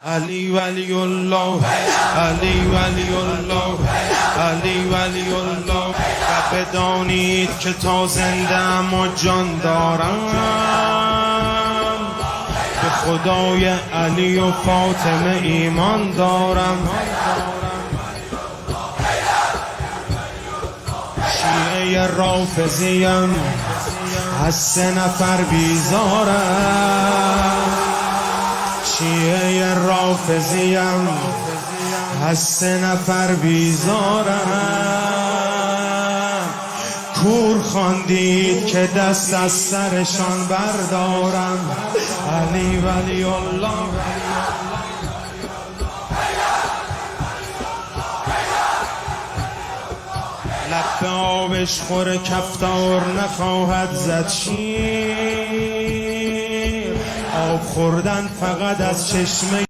علی ولی الله، علی ولی الله، علی ولی الله. و بدانید که تا زنده‌ام و جان دارم به خدای علی و فاطمه ایمان دارم. شیعه رافضیم از 3 نفر بیزارم. شیعه رافضیم از 3 نفر بیزارم. کور خواندید که دست از سرشان بردارم. علی ولی الله. لب به آبش خور کفتار نخواهد زد شیر. آب خوردن فقط از چشمه